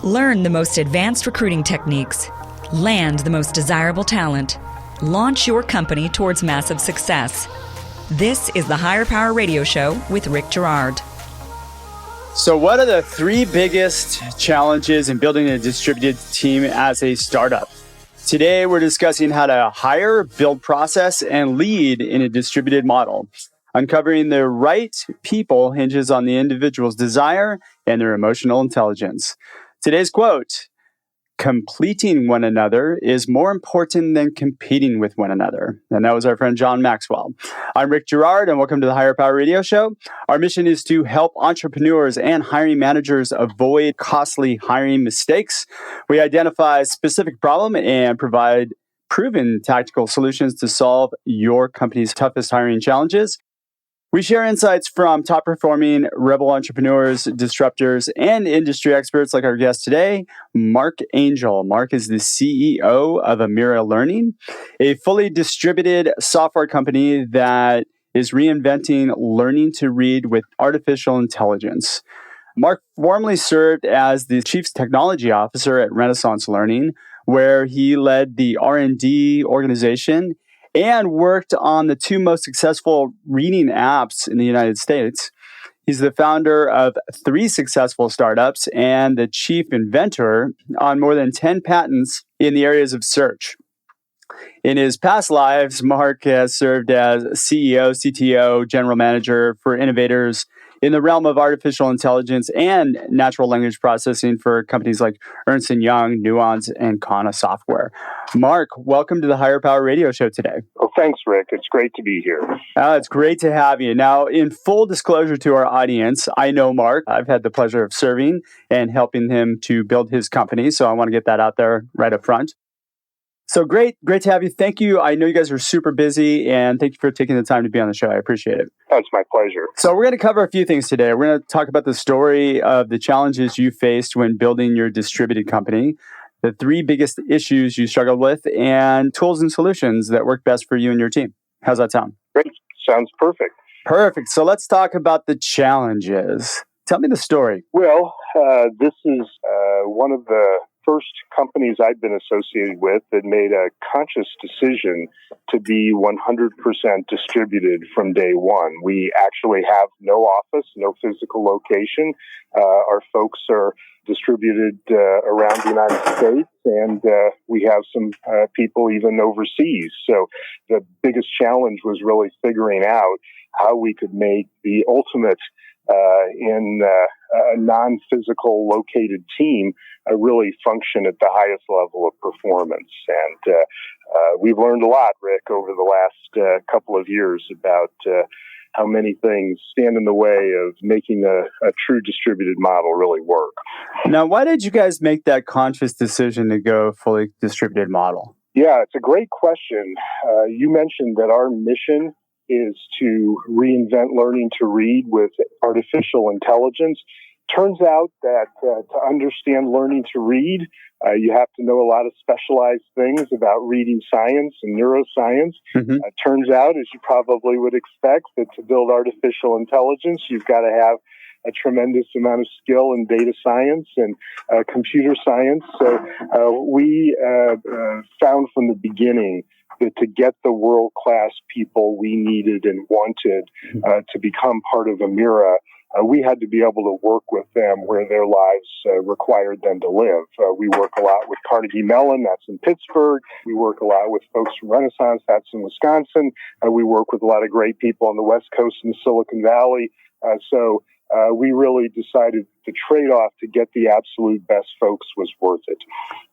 Learn the most advanced recruiting techniques. Land the most desirable talent. Launch your company towards massive success. This is the Higher Power Radio Show with Rick Girard. So what are the three biggest challenges in building a distributed team as a startup? Today, we're discussing how to hire, build process, and lead in a distributed model. Uncovering the right people hinges on the individual's desire and their emotional intelligence. Today's quote, completing one another is more important than competing with one another. And that was our friend John Maxwell. I'm Rick Girard, and welcome to the Higher Power Radio Show. Our mission is to help entrepreneurs and hiring managers avoid costly hiring mistakes. We identify a specific problem and provide proven tactical solutions to solve your company's toughest hiring challenges. We share insights from top-performing rebel entrepreneurs, disruptors, and industry experts like our guest today, Mark Angel. Mark is the CEO of Amira Learning, a fully distributed software company that is reinventing learning to read with artificial intelligence. Mark formerly served as the Chief Technology Officer at Renaissance Learning, where he led the R&D organization and worked on the two most successful reading apps in the United States. He's the founder of 3 successful startups and the chief inventor on more than 10 patents in the areas of search. In his past lives, Mark has served as CEO, CTO, general manager for innovators in the realm of artificial intelligence and natural language processing for companies like Ernst & Young, Nuance, and Kana Software. Mark, welcome to the Higher Power Radio Show today. Well, thanks, Rick. It's great to be here. It's great to have you. Now, in full disclosure to our audience, I know Mark. I've had the pleasure of serving and helping him to build his company, so I want to get that out there right up front. So great to have you. Thank you. I know you guys are super busy, and thank you for taking the time to be on the show. I appreciate it. That's my pleasure. So we're going to cover a few things today. We're going to talk about the story of the challenges you faced when building your distributed company, the 3 biggest issues you struggled with, and tools and solutions that work best for you and your team. How's that sound? Great. Sounds perfect. Perfect. So let's talk about the challenges. Tell me the story. Well, this is one of the first companies I've been associated with that made a conscious decision to be 100% distributed from day one. We actually have no office, no physical location. Our folks are distributed around the United States, and we have some people even overseas. So the biggest challenge was really figuring out how we could make the ultimate in a non-physical located team really function at the highest level of performance. And we've learned a lot, Rick, over the last couple of years about how many things stand in the way of making a true distributed model really work. Now, why did you guys make that conscious decision to go fully distributed model? Yeah, it's a great question. You mentioned that our mission is to reinvent learning to read with artificial intelligence. Turns out that to understand learning to read, you have to know a lot of specialized things about reading science and neuroscience. Mm-hmm. Turns out, as you probably would expect, that to build artificial intelligence, you've got to have a tremendous amount of skill in data science and computer science. So we found from the beginning that to get the world-class people we needed and wanted to become part of Amira, we had to be able to work with them where their lives required them to live. We work a lot with Carnegie Mellon, that's in Pittsburgh. We work a lot with folks from Renaissance, that's in Wisconsin. We work with a lot of great people on the West Coast in Silicon Valley. So we really decided the trade-off to get the absolute best folks was worth it.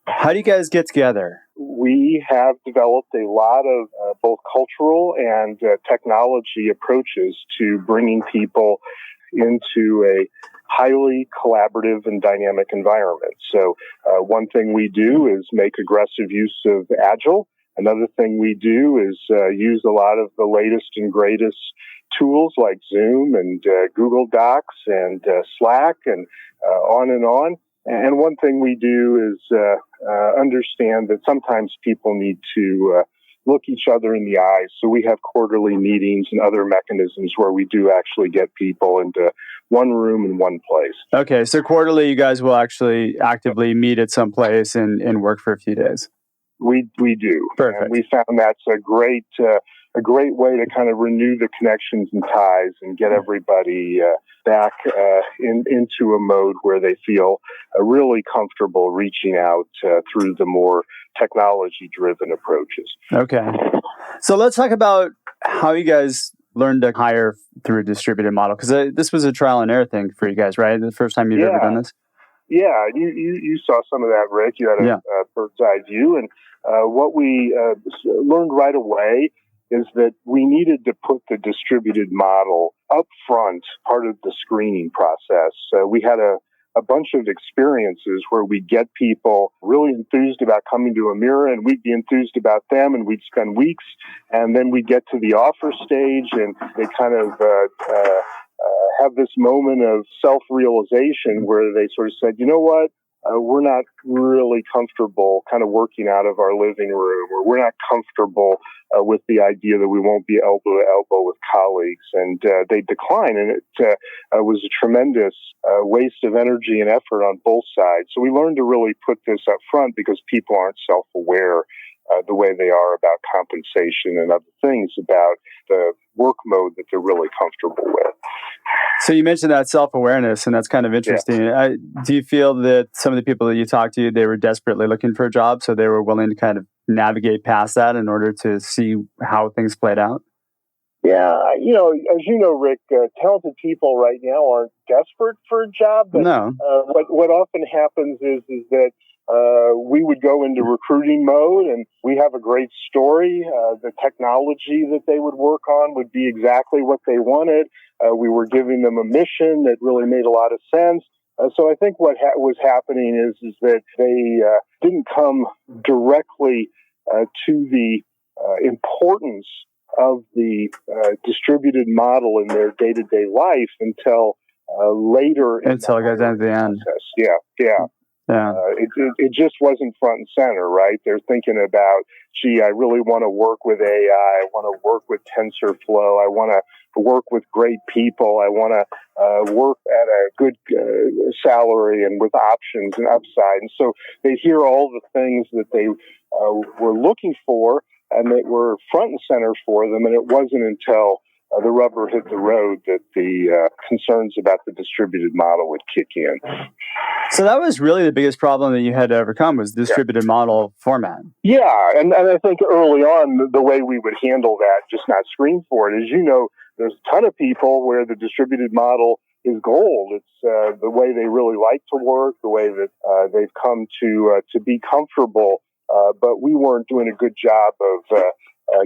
How do you guys get together? We have developed a lot of both cultural and technology approaches to bringing people into a highly collaborative and dynamic environment. So one thing we do is make aggressive use of Agile. Another thing we do is use a lot of the latest and greatest tools like Zoom and Google Docs and Slack and on and on. And one thing we do is understand that sometimes people need to look each other in the eyes. So we have quarterly meetings and other mechanisms where we do actually get people into one room in one place. Okay, so quarterly, you guys will actually actively meet at some place and work for a few days. We do. Perfect. And we found that's a great way to kind of renew the connections and ties and get everybody back into a mode where they feel really comfortable reaching out through the more technology-driven approaches. Okay. So let's talk about how you guys learned to hire through a distributed model, because this was a trial and error thing for you guys, right? The first time you've ever done this? Yeah, you saw some of that, Rick. You had a bird's eye view. And what we learned right away is that we needed to put the distributed model up front, part of the screening process. We had a bunch of experiences where we'd get people really enthused about coming to a mirror, and we'd be enthused about them, and we'd spend weeks, and then we'd get to the offer stage, and they kind of have this moment of self-realization where they sort of said, you know what, we're not really comfortable kind of working out of our living room, or we're not comfortable with the idea that we won't be elbow to elbow with colleagues, and they decline. And it was a tremendous waste of energy and effort on both sides. So we learned to really put this up front because people aren't self-aware the way they are about compensation and other things about the work mode that they're really comfortable with. So you mentioned that self-awareness, and that's kind of interesting. Yeah. Do you feel that some of the people that you talked to, they were desperately looking for a job, so they were willing to kind of navigate past that in order to see how things played out? Yeah, as you know, Rick, talented people right now aren't desperate for a job. But, no. What often happens is that we would go into recruiting mode, and we have a great story. The technology that they would work on would be exactly what they wanted. We were giving them a mission that really made a lot of sense. So I think what was happening is that they didn't come directly to the importance of the distributed model in their day-to-day life until later. Until it goes down to the end. Yeah. It just wasn't front and center, right? They're thinking about, gee, I really want to work with AI. I want to work with TensorFlow. I want to work with great people. I want to work at a good salary and with options and upside. And so they hear all the things that they were looking for and that were front and center for them. And it wasn't until the rubber hit the road that the concerns about the distributed model would kick in. So that was really the biggest problem that you had to overcome, was distributed model format. Yeah, and I think early on, the way we would handle that, just not screen for it, is, there's a ton of people where the distributed model is gold. It's the way they really like to work, the way that they've come to be comfortable, but we weren't doing a good job of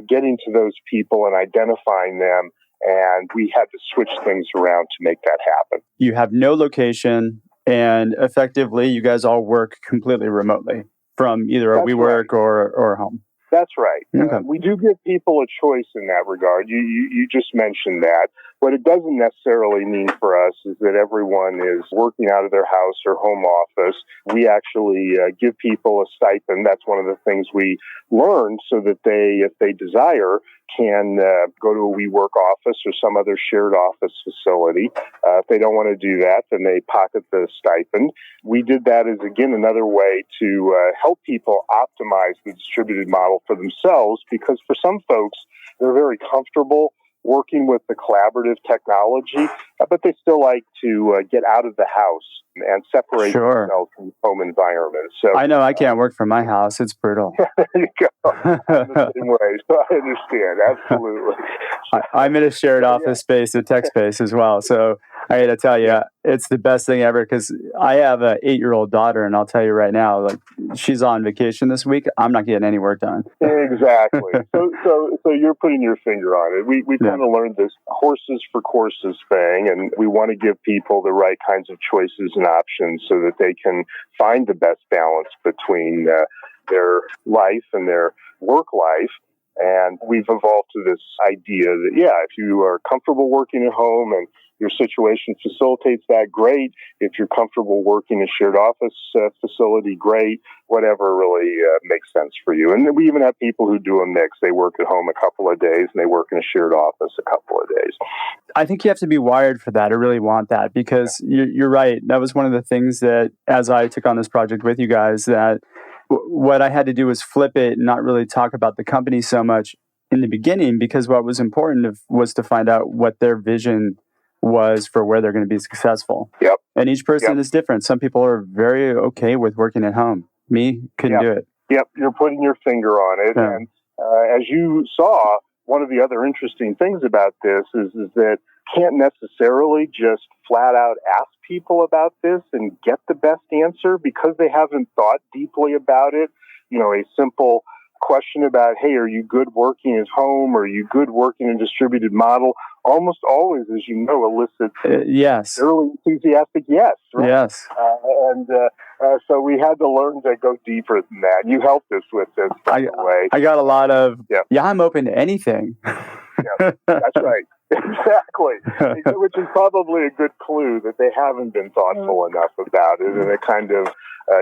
getting to those people and identifying them, and we had to switch things around to make that happen. You have no location, and effectively, you guys all work completely remotely from either a WeWork or home. That's right. Okay. We do give people a choice in that regard. You just mentioned that. What it doesn't necessarily mean for us is that everyone is working out of their house or home office. We actually give people a stipend. That's one of the things we learned, so that they, if they desire, can go to a WeWork office or some other shared office facility. If they don't want to do that, then they pocket the stipend. We did that as, again, another way to help people optimize the distributed model for themselves, because for some folks, they're very comfortable working with the collaborative technology, but they still like to get out of the house and separate themselves from the home environment. So I know I can't work from my house. It's brutal. There you go. I'm the same way. So I understand. Absolutely. I'm in a shared office space, a tech space as well. So I got to tell you, it's the best thing ever, because I have an 8-year-old daughter, and I'll tell you right now, like, she's on vacation this week. I'm not getting any work done. Exactly. So you're putting your finger on it. We kind of learned this horses for courses thing, and we want to give people the right kinds of choices and options so that they can find the best balance between their life and their work life. And we've evolved to this idea that, if you are comfortable working at home and your situation facilitates that, great. If you're comfortable working a shared office facility, great. Whatever really makes sense for you. And we even have people who do a mix. They work at home a couple of days and they work in a shared office a couple of days. I think you have to be wired for that or really want that, because you're right. That was one of the things that, as I took on this project with you guys, that what I had to do was flip it and not really talk about the company so much in the beginning, because what was important was to find out what their vision was for where they're going to be successful. Yep. And each person is different. Some people are very okay with working at home. Me, couldn't do it. Yep, you're putting your finger on it. Yeah. And as you saw, one of the other interesting things about this is that can't necessarily just flat out ask people about this and get the best answer because they haven't thought deeply about it. You know, a simple question about, hey, are you good working at home? Or are you good working in a distributed model? Almost always, as you know, elicits yes, early enthusiastic yes, right? Yes. So we had to learn to go deeper than that. You helped us with this, by the way. I got a lot of, I'm open to anything. Yeah, that's right. Exactly. Which is probably a good clue that they haven't been thoughtful enough about it, and a kind of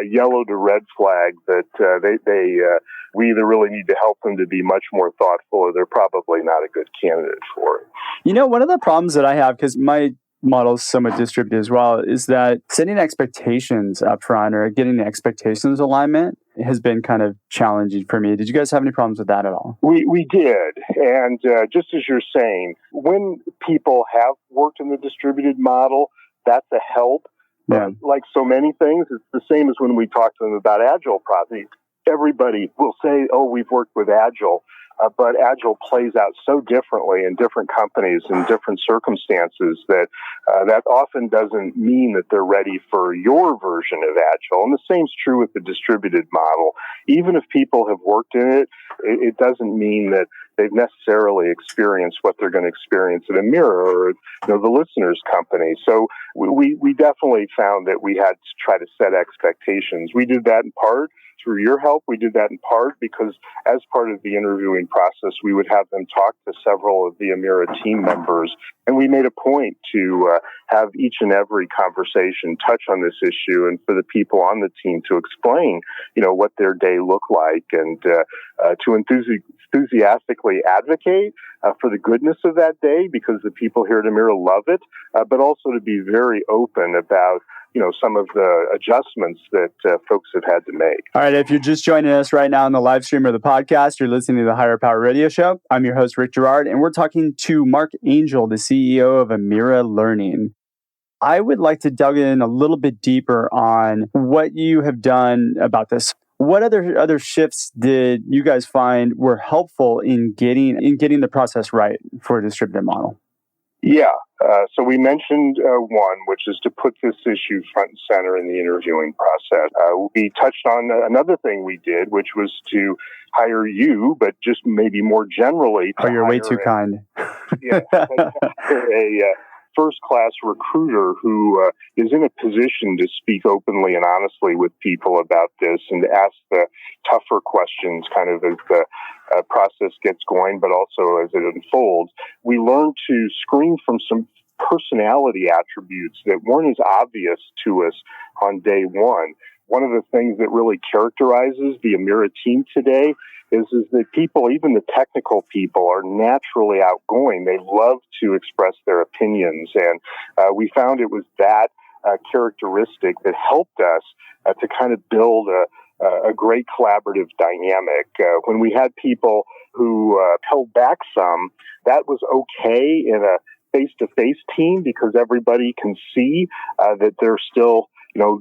yellow to red flag that we either really need to help them to be much more thoughtful, or they're probably not a good candidate for it. You know, one of the problems that I have, because my model is somewhat distributed as well, is that setting expectations up front or getting the expectations alignment has been kind of challenging for me. Did you guys have any problems with that at all? We did. And just as you're saying, when people have worked in the distributed model, that's a help. Yeah. Like so many things, it's the same as when we talk to them about Agile processes. Everybody will say, oh, we've worked with Agile. But Agile plays out so differently in different companies in different circumstances that that often doesn't mean that they're ready for your version of Agile. And the same's true with the distributed model. Even if people have worked in it, it doesn't mean that they've necessarily experienced what they're going to experience at Emira or the listener's company. So we definitely found that we had to try to set expectations. We did that in part through your help. We did that in part because as part of the interviewing process, we would have them talk to several of the Emira team members. And we made a point to have each and every conversation touch on this issue, and for the people on the team to explain, what their day looked like, and to enthusiastically advocate for the goodness of that day, because the people here at Emira love it, but also to be very open about some of the adjustments that folks have had to make. All right, if you're just joining us right now on the live stream or the podcast, you're listening to the Higher Power Radio Show. I'm your host, Rick Girard, and we're talking to Mark Angel, the CEO of Emira Learning. I would like to delve in a little bit deeper on what you have done about this. What other shifts did you guys find were helpful in getting the process right for a distributed model? Yeah. So we mentioned one, which is to put this issue front and center in the interviewing process. We touched on another thing we did, which was to hire you, but just maybe more generally. Oh, you're way too kind. Yeah, a first-class recruiter who is in a position to speak openly and honestly with people about this and to ask the tougher questions kind of as the process gets going, but also as it unfolds. We learned to screen from some personality attributes that weren't as obvious to us on day one. One of the things that really characterizes the Emira team today is that people, even the technical people, are naturally outgoing. They love to express their opinions. And we found it was that characteristic that helped us to kind of build a great collaborative dynamic. When we had people who held back some, that was okay in a face-to-face team because everybody can see that they're still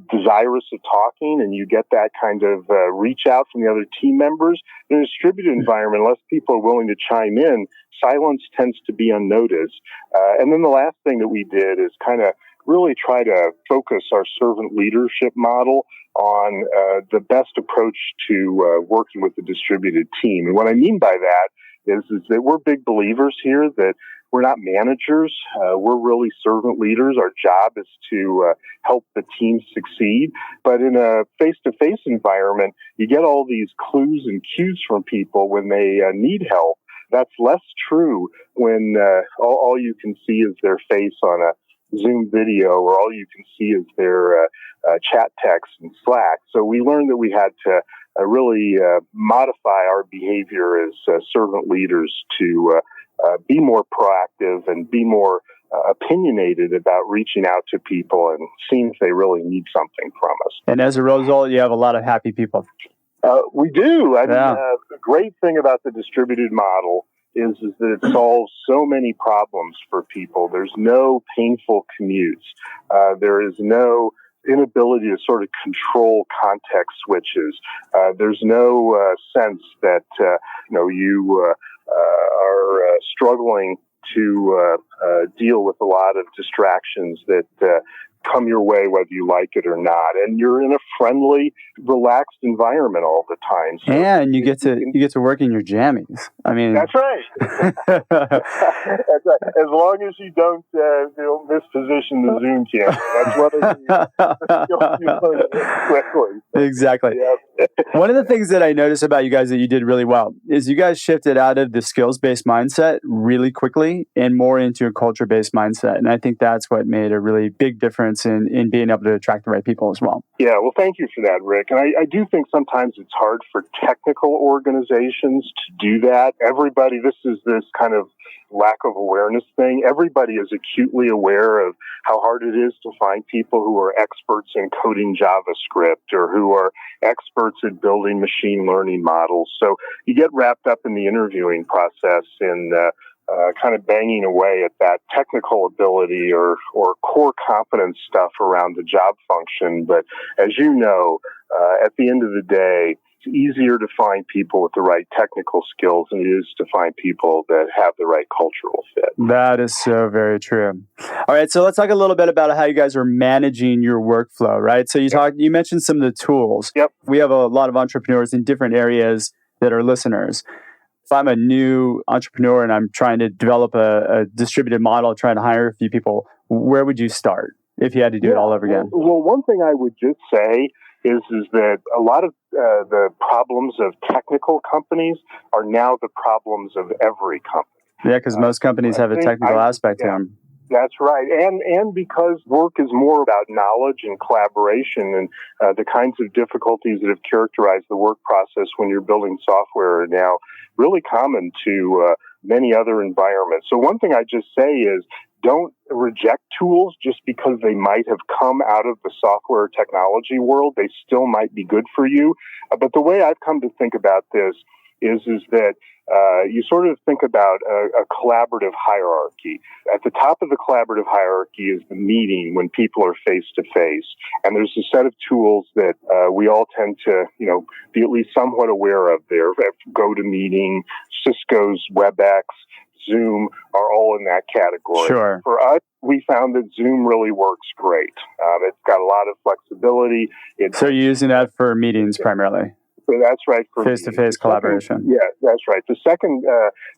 desirous of talking, and you get that kind of reach out from the other team members. In a distributed environment, unless people are willing to chime in, silence tends to be unnoticed. And then the last thing that we did is kind of really try to focus our servant leadership model on the best approach to working with the distributed team. And what I mean by that is that we're big believers here that we're not managers. We're really servant leaders. Our job is to help the team succeed. But in a face-to-face environment, you get all these clues and cues from people when they need help. That's less true when all you can see is their face on Zoom video where all you can see is their chat text in Slack. So we learned that we had to really modify our behavior as servant leaders to be more proactive and be more opinionated about reaching out to people and seeing if they really need something from us. And as a result, you have a lot of happy people. We do. I mean, the great thing about the distributed model is that it solves so many problems for people. There's no painful commutes. There is no inability to sort of control context switches. There's no sense that you are struggling to deal with a lot of distractions that come your way whether you like it or not, and you're in a friendly, relaxed environment all the time. So and you get to work in your jammies. I mean, that's right. That's right. As long as you don't misposition the Zoom camera, that's one of the skills you learn quickly. Exactly. Yep. One of the things that I noticed about you guys that you did really well is you guys shifted out of the skills-based mindset really quickly and more into a culture-based mindset, and I think that's what made a really big difference in being able to attract the right people as well. Yeah, well, thank you for that, Rick. And I do think sometimes it's hard for technical organizations to do that. Everybody, this is this kind of lack of awareness thing. Everybody is acutely aware of how hard it is to find people who are experts in coding JavaScript or who are experts at building machine learning models. So you get wrapped up in the interviewing process in kind of banging away at that technical ability or core competence stuff around the job function. But as you know, at the end of the day, it's easier to find people with the right technical skills than it is to find people that have the right cultural fit. That is so very true. All right, so let's talk a little bit about how you guys are managing your workflow, right? So you mentioned some of the tools. Yep. We have a lot of entrepreneurs in different areas that are listeners. If I'm a new entrepreneur and I'm trying to develop a distributed model, trying to hire a few people, where would you start if you had to do it all over again? Well, one thing I would just say is that a lot of the problems of technical companies are now the problems of every company. Yeah, because most companies have a technical aspect to them. That's right. And because work is more about knowledge and collaboration and the kinds of difficulties that have characterized the work process when you're building software are now really common to many other environments. So one thing I just say is don't reject tools just because they might have come out of the software technology world. They still might be good for you. But the way I've come to think about this is that you sort of think about a collaborative hierarchy. At the top of the collaborative hierarchy is the meeting when people are face to face. And there's a set of tools that we all tend to, be at least somewhat aware of there. GoToMeeting, Cisco's WebEx, Zoom are all in that category. Sure. For us, we found that Zoom really works great. It's got a lot of flexibility. So you're using that for meetings primarily? So that's right. For face-to-face collaboration. Yeah, that's right. The second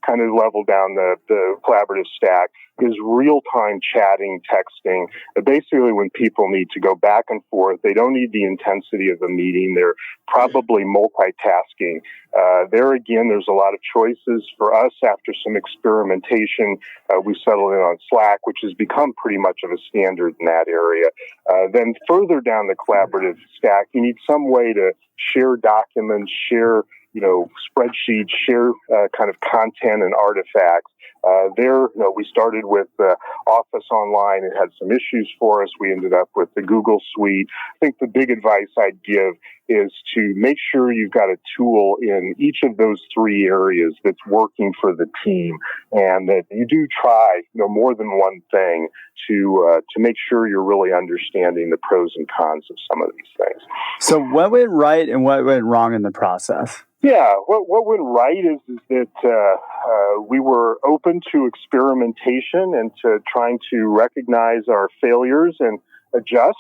kind of level down the collaborative stack is real-time chatting, texting. Basically, when people need to go back and forth, they don't need the intensity of a meeting. They're probably multitasking. There again, there's a lot of choices. For us, after some experimentation, we settled in on Slack, which has become pretty much of a standard in that area. Then further down the collaborative stack, you need some way to share documents, share spreadsheets, share kind of content and artifacts. We started with Office Online. It had some issues for us. We ended up with the Google Suite. I think the big advice I'd give is to make sure you've got a tool in each of those three areas that's working for the team, and that you do try more than one thing to make sure you're really understanding the pros and cons of some of these things. So what went right and what went wrong in the process? Yeah, what went right is that we were open to experimentation and to trying to recognize our failures and adjust.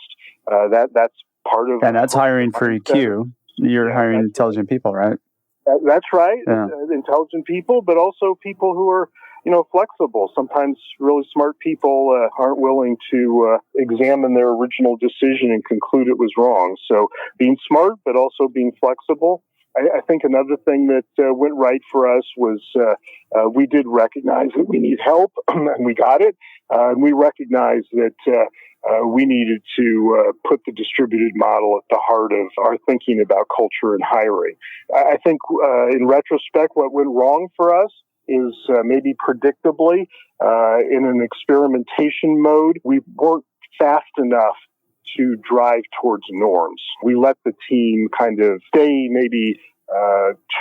That's part of... And that's hiring for EQ. You're hiring intelligent people, right? That's right. Yeah. Intelligent people, but also people who are, flexible. Sometimes really smart people aren't willing to examine their original decision and conclude it was wrong. So being smart, but also being flexible. I think another thing that went right for us was we did recognize that we need help, and we got it. And we recognized that we needed to put the distributed model at the heart of our thinking about culture and hiring. I think in retrospect, what went wrong for us is maybe predictably in an experimentation mode, we weren't fast enough to drive towards norms. We let the team kind of stay maybe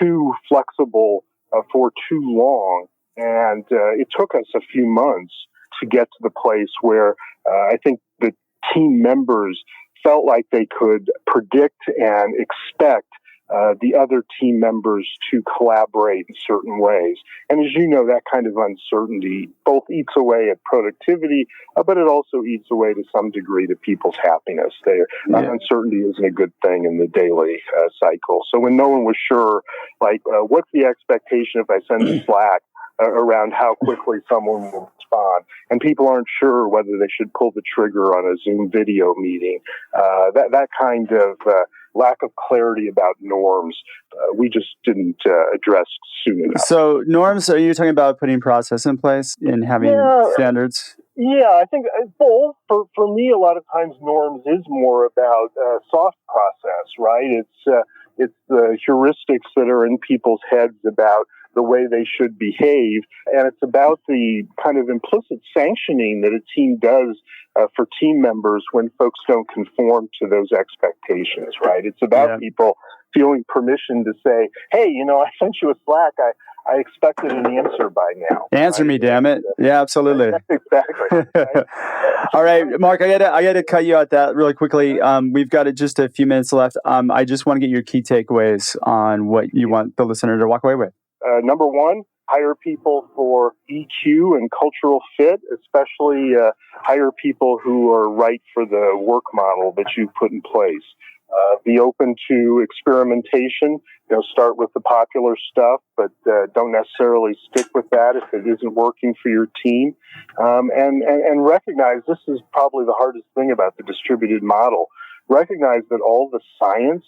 too flexible for too long. And it took us a few months to get to the place where I think the team members felt like they could predict and expect the other team members to collaborate in certain ways. And as you know, that kind of uncertainty both eats away at productivity, but it also eats away to some degree to people's happiness. Uncertainty isn't a good thing in the daily cycle. So when no one was sure, like, what's the expectation if I send a Slack around how quickly someone will respond, and people aren't sure whether they should pull the trigger on a Zoom video meeting, that kind of lack of clarity about norms, we just didn't address soon enough. So norms, are you talking about putting process in place and having standards? Yeah, I think both. For me, a lot of times norms is more about soft process, right? It's the heuristics that are in people's heads about the way they should behave, and it's about the kind of implicit sanctioning that a team does for team members when folks don't conform to those expectations, right? It's about people feeling permission to say, hey, I sent you a Slack. I expected an answer by now. Answer me, damn it. Yeah, absolutely. Exactly. Right? All right, Mark, I gotta cut you out that really quickly. We've got just a few minutes left. I just want to get your key takeaways on what you want the listener to walk away with. Number one, hire people for EQ and cultural fit, especially hire people who are right for the work model that you've put in place. Be open to experimentation. Start with the popular stuff, but don't necessarily stick with that if it isn't working for your team. And recognize this is probably the hardest thing about the distributed model. Recognize that all the science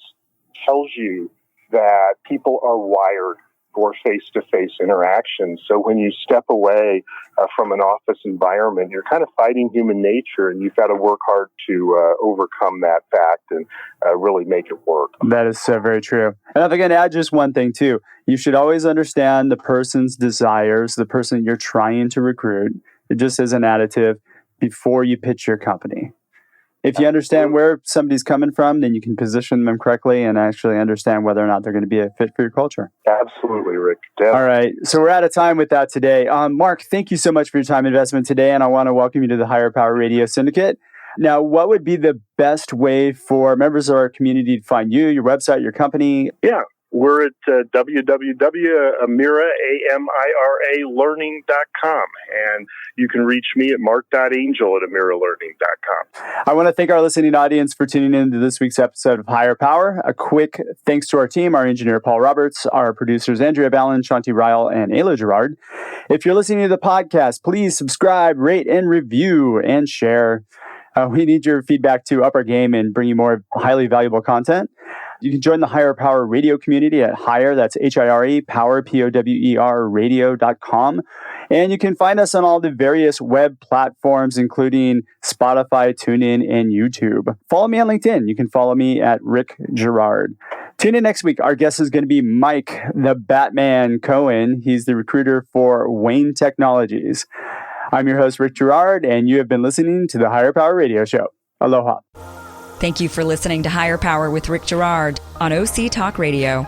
tells you that people are wired for face-to-face interaction. So when you step away from an office environment, you're kind of fighting human nature, and you've got to work hard to overcome that fact and really make it work. That is very true. And if I can add just one thing too, you should always understand the person's desires, the person you're trying to recruit. It just is an additive before you pitch your company. If you understand where somebody's coming from, then you can position them correctly and actually understand whether or not they're going to be a fit for your culture. Absolutely, Rick. Definitely. All right. So we're out of time with that today. Mark, thank you so much for your time investment today. And I want to welcome you to the Higher Power Radio Syndicate. Now, what would be the best way for members of our community to find you, your website, your company? Yeah. We're at www.amira.learning.com, and you can reach me at mark.angel@amiralearning.com. I want to thank our listening audience for tuning in to this week's episode of Higher Power. A quick thanks to our team, our engineer, Paul Roberts, our producers, Andrea Ballin, Shanti Ryle, and Ayla Gerard. If you're listening to the podcast, please subscribe, rate, and review, and share. We need your feedback to up our game and bring you more highly valuable content. You can join the Higher Power Radio community at Higher, that's H-I-R-E, Power, P-O-W-E-R, radio.com. And you can find us on all the various web platforms, including Spotify, TuneIn, and YouTube. Follow me on LinkedIn. You can follow me at Rick Gerard. Tune in next week. Our guest is going to be Mike, the Batman Cohen. He's the recruiter for Wayne Technologies. I'm your host, Rick Gerard, and you have been listening to the Higher Power Radio Show. Aloha. Thank you for listening to Higher Power with Rick Gerard on OC Talk Radio.